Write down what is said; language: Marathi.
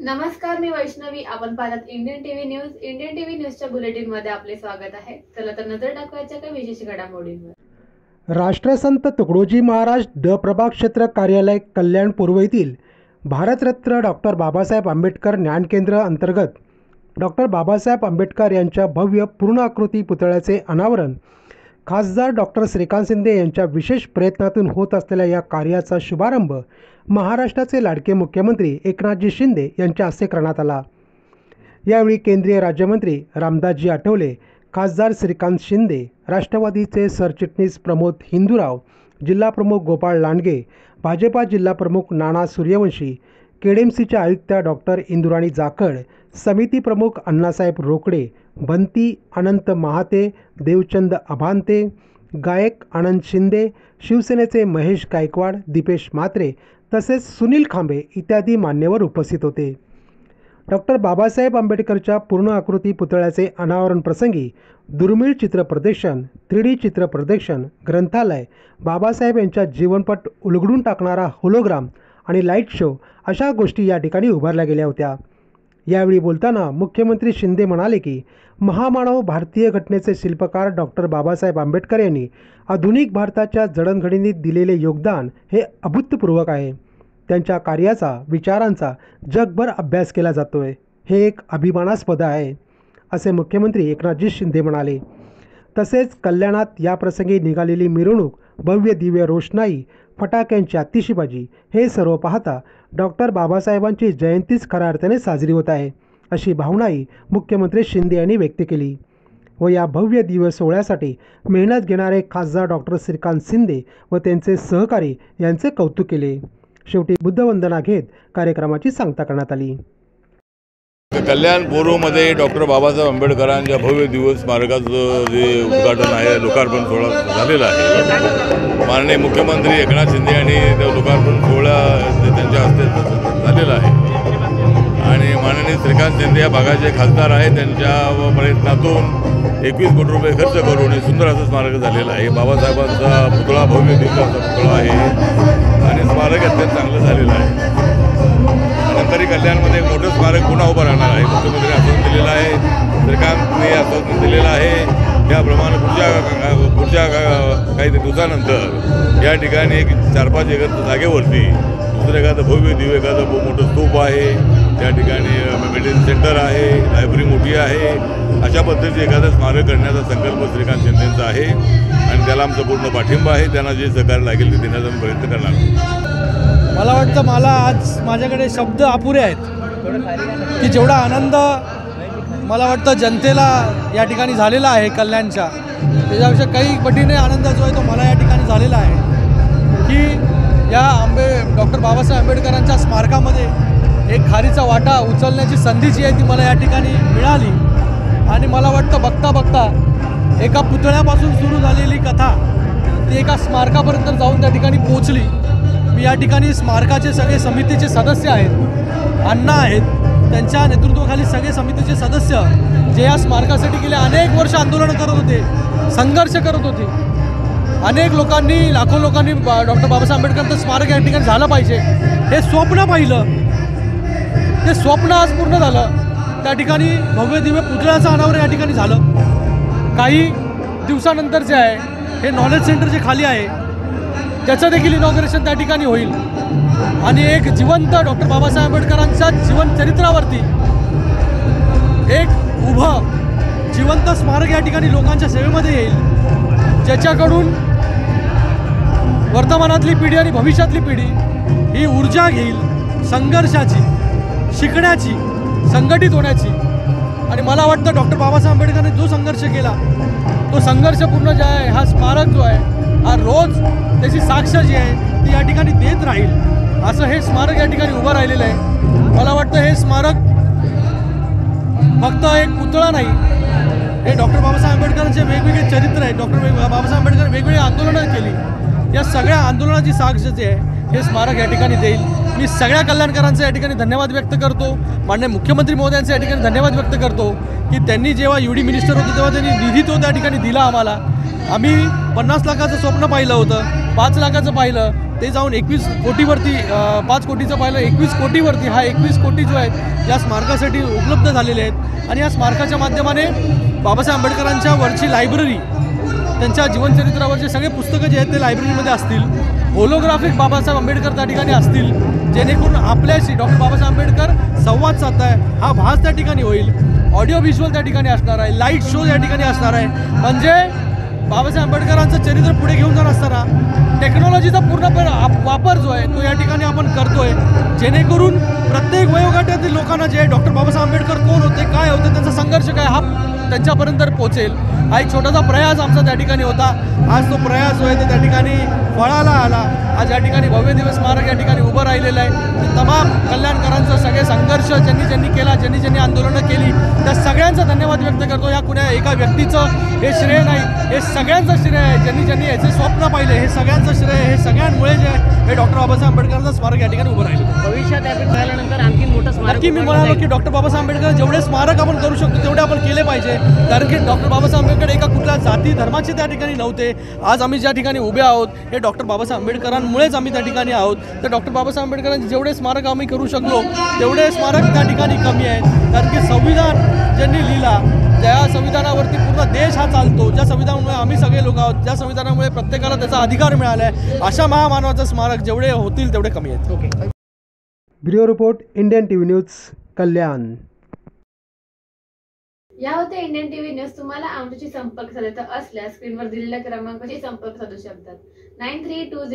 नमस्कार, मी वैष्णवी. आपण पाहत Indian TV news. Indian TV न्यूजच्या बुलेटिन मध्ये आपले स्वागत आहे. चला तर नजर टाकवायच्या काही विशेष घडामोडींवर. राष्ट्रसंत तुकडोजी महाराज ड प्रभाग क्षेत्र कार्यालय कल्याण पूर्व येथील भारतरत्न डॉक्टर बाबासाहेब आंबेडकर ज्ञान केंद्र अंतर्गत डॉक्टर बाबासाहेब आंबेडकर यांच्या भव्य पूर्णाकृती पुतळ्याचे अनावरण खासदार डॉक्टर श्रीकांत शिंदे यांच्या विशेष प्रयत्नातून होत असलेल्या या कार्याचा शुभारंभ महाराष्ट्राचे लाडके मुख्यमंत्री एकनाथजी शिंदे यांच्या हस्ते करण्यात आला। यावेळी केंद्रीय राज्यमंत्री रामदासजी आठवले, खासदार श्रीकांत शिंदे, राष्ट्रवादीचे सरचिटणीस प्रमोद हिंदूराव, जिल्हाप्रमुख गोपाळ लांडगे, भाजपा जिल्हाप्रमुख नाना सूर्यवंशी, केडीएमसीच्या आयुक्ता डॉक्टर इंदुराणी जाखड, समिती प्रमुख अण्णासाहेब रोकडे, बंती अनंत महाते, देवचंद अभांते, गायक आनंद शिंदे, शिवसेनेचे महेश गायकवाड, दीपेश म्हात्रे तसेच सुनील खांबे इत्यादी मान्यवर उपस्थित होते। डॉक्टर बाबासाहेब आंबेडकरच्या पूर्ण आकृती पुतळ्याचे अनावरण प्रसंगी दुर्मिळ चित्र प्रदर्शन, 3D चित्र प्रदर्शन, ग्रंथालय, बाबासाहेब यांच्या जीवनपट उलगडून टाकणारा होलोग्राम आणि लाईट शो अशा गोष्टी या ठिकाणी उभारल्या गेल्या होत्या। यावेळी बोलताना मुख्यमंत्री शिंदे म्हणाले की महामानव भारतीय घटनेचे शिल्पकार डॉक्टर बाबासाहेब आंबेडकर यांनी आधुनिक भारताच्या जडणघडणीत दिलेले योगदान हे अभूतपूर्व आहे। त्यांच्या कार्याचा, विचारांचा जगभर अभ्यास केला जातोय, हे एक अभिमानास्पद आहे, असे मुख्यमंत्री एकनाथजी शिंदे म्हणाले। तसेच कल्याणात या प्रसंगी निघालेली मिरवणूक, भव्य दिव्य रोषणाई, फटाक्यांची आतिषबाजी हे सर्व पाहता डॉक्टर बाबासाहेबांची जयंतीच खऱ्या अर्थाने साजरी होत आहे, अशी भावनाही मुख्यमंत्री शिंदे यांनी व्यक्त केली। व या भव्य दिव्य सोहळ्यासाठी मेहनत घेणारे खासदार डॉक्टर श्रीकांत शिंदे व त्यांचे सहकारी यांचे कौतुक केले। शेवटी बुद्धवंदना घेत कार्यक्रमाची सांगता करण्यात आली। कल्याण बोरोमध्ये डॉक्टर बाबासाहेब आंबेडकरांच्या भव्य दिवस स्मारकाचं जे उद्घाटन आहे, लोकार्पण सोहळा झालेला आहे। माननीय मुख्यमंत्री एकनाथ शिंदे यांनी त्या लोकार्पण सोहळा त्यांच्या हस्ते झालेला आहे आणि माननीय श्रीकांत शिंदे या भागाचे खासदार आहेत, त्यांच्या प्रयत्नातून 21 कोटी रुपये खर्च करून हे सुंदर असं स्मारक झालेलं आहे। बाबासाहेबांचा पुतळा भव्य दिव्य पुतळा आहे आणि स्मारक अत्यंत चांगलं झालेलं आहे। नंतरही कल्याणमध्ये एक मोठं स्मारक पुन्हा उभं राहणार आहे। मुख्यमंत्र्यांनी आश्वासन दिलेलं आहे, श्रीकांतने आश्वासन दिलेलं आहे। त्याप्रमाणे पुढच्या काही दिवसानंतर या ठिकाणी एक 4-5 एकर जागेवरती दुसरं एखादं भव्य दिव्य एखादं मोठं स्तूप आहे, त्या ठिकाणी मेडिसिन सेंटर आहे, लायब्ररी मोठी आहे, अशा पद्धतीचे एखादं स्मारक करण्याचा संकल्प श्रीकांत शिंदेंचा आहे आणि त्याला आमचा पूर्ण पाठिंबा आहे। त्यांना जे सहकार्य लागेल ते देण्याचा आम्ही प्रयत्न करणार। मला वाटतं मला आज माझ्याकडे शब्द अपुरे आहेत की जेवढा आनंद मला वाटतं जनतेला या ठिकाणी झालेला आहे कल्याणच्या, त्याच्यापेक्षा काही पटीने आनंद जो आहे तो मला या ठिकाणी झालेला आहे की या डॉक्टर बाबासाहेब आंबेडकरांच्या स्मारकामध्ये एक खारीचा वाटा उचलण्याची संधी जी आहे ती मला या ठिकाणी मिळाली आणि मला वाटतं बघता बघता एका पुतळ्यापासून सुरू झालेली कथा ती एका स्मारकापर्यंत जाऊन त्या ठिकाणी पोचली। मी या ठिकाणी स्मारकाचे सगळे समितीचे सदस्य आहेत, अण्णा आहेत, त्यांच्या नेतृत्वाखाली सगळे समितीचे सदस्य जे या स्मारकासाठी गेले अनेक वर्ष आंदोलन करत होते, संघर्ष करत होते। अनेक लोकांनी, लाखो लोकांनी डॉक्टर बाबासाहेब आंबेडकरांचं स्मारक या ठिकाणी झालं पाहिजे हे स्वप्न पाहिलं, ते स्वप्न आज पूर्ण झालं। त्या ठिकाणी भव्य दिव्य पुतळ्याचं अनावरण या ठिकाणी झालं। काही दिवसानंतर जे आहे हे नॉलेज सेंटर जे खाली आहे त्याचं देखील इनॉग्रेशन त्या ठिकाणी होईल आणि एक जिवंत डॉक्टर बाबासाहेब आंबेडकरांच्या जीवन चरित्रावरती एक उभं जिवंत स्मारक या ठिकाणी लोकांच्या सेवेमध्ये येईल, ज्याच्याकडून वर्तमानातली पिढी आणि भविष्यातली पिढी ही ऊर्जा घेईल संघर्षाची, शिकण्याची, संघटित होण्याची। आणि मला वाटतं डॉक्टर बाबासाहेब आंबेडकरांनी जो संघर्ष केला तो संघर्ष पूर्ण जे आहे हा स्मारक जो आहे हा रोज त्याची साक्ष जी आहे ती या ठिकाणी देत राहील, असं हे स्मारक या ठिकाणी उभं राहिलेलं आहे। मला वाटतं हे स्मारक फक्त एक पुतळा नाही, हे डॉक्टर बाबासाहेब आंबेडकरांचे वेगवेगळे चरित्र आहेत। डॉक्टर बाबासाहेब आंबेडकर वेगवेगळी आंदोलनं केली, या सगळ्या आंदोलनाची साक्ष जी आहे हे स्मारक या ठिकाणी देईल। मी सगळ्या कल्याणकरांचे या ठिकाणी धन्यवाद व्यक्त करतो. माननीय मुख्यमंत्री महोदयांचे या ठिकाणी धन्यवाद व्यक्त करतो की त्यांनी जेव्हा UD मिनिस्टर होते तेव्हा त्यांनी निधी तो त्या ठिकाणी दिला आम्हाला. आम्ही 50 लाखाचं स्वप्न पाहिलं होतं, 5 लाखाचं पाहिलं, ते जाऊन 21 कोटीवरती 5 कोटीचं पाहिलं 21 कोटीवरती. हा 21 कोटी जो आहेत या स्मारकासाठी उपलब्ध झालेले आहेत. आणि या स्मारकाच्या माध्यमाने बाबासाहेब आंबेडकरांच्या वरची लायब्ररी, त्यांच्या जीवनचरित्रावरचे सगळे पुस्तकं जे आहेत ते लायब्ररीमध्ये असतील. होलोग्राफिक बाबासाहेब आंबेडकर त्या ठिकाणी असतील, जेणेकरून आपल्याशी डॉक्टर बाबासाहेब आंबेडकर संवाद साधताय हा भास त्या ठिकाणी होईल. ऑडिओ व्हिज्युअल त्या ठिकाणी असणार आहे, लाईट शो या ठिकाणी असणार आहे. म्हणजे बाबासाहेब आंबेडकरांचं चरित्र पुढे घेऊन जात असताना टेक्नॉलॉजीचा पूर्णपणे वापर जो आहे तो या ठिकाणी आपण करतोय, जेणेकरून प्रत्येक वयोगटातील लोकांना जे डॉक्टर बाबासाहेब आंबेडकर कोण होते, काय होते, त्यांचा संघर्ष काय हा त्यांच्यापर्यंत पोहोचेल. हा एक छोटासा प्रयास आमचा त्या ठिकाणी होता. आज तो प्रयास जो आहे तो त्या ठिकाणी फळाला आला. आज या ठिकाणी भव्य दिवस स्मारक या ठिकाणी उभं राहिलेलं आहे. तमाम कल्याणकरांचा सगळे संघर्ष ज्यांनी केला, ज्यांनी आंदोलनं केली, त्या सगळ्यांचा धन्यवाद व्यक्त करतो. या कुण्या एका व्यक्तीचं हे श्रेय नाही, हे सगळ्यांचं श्रेय आहे. ज्यांनी याचे स्वप्न पाहिले हे सगळ्यांचं श्रेय आहे. हे सगळ्यांमुळे जे आहे हे डॉक्टर बाबासाहेब आंबेडकरांचं स्मारक या ठिकाणी उभं राहिलं. भविष्यात यापैकी पाहिल्यानंतर आणखी मोठं स्मारक नक्की मी म्हणालो की डॉक्टर बाबासाहेब आंबेडकर जेवढे स्मारक आपण करू शकतो तेवढे आपण केले पाहिजे. कारण की डॉक्टर बाबासाहेब आंबेडकर एका कुठल्या जाती धर्माचे त्या ठिकाणी नव्हते. आज आम्ही ज्या ठिकाणी उभे आहोत हे डॉक्टर बाबासाहेब आंबेडकरांमुळेच आम्ही त्या ठिकाणी आहोत. तर डॉक्टर बाबासाहेब आंबेडकरांचे जेवढे स्मारक आम्ही करू शकलो तेवढे स्मारक त्या ठिकाणी कमी आहेत. कारण की संविधान ज्यांनी लिहिला त्या संविधानावरती पूर्ण देश हा चालतो. ज्या संविधानामुळे आम्ही सगळे लोक आहोत, ज्या संविधानामुळे प्रत्येकाला त्याचा अधिकार मिळाला आहे, अशा महामानवाचं स्मारक जेवढे होतील तेवढे कमी आहेत. Bureau report Indian TV news Kalyan. या होत्या इंडियन TV न्यूज. तुम्हाला आमच्याशी संपर्क साधायचा असल्यास स्क्रीनवर दिलेल्या क्रमांकाशी संपर्क साधू शकतात. 9320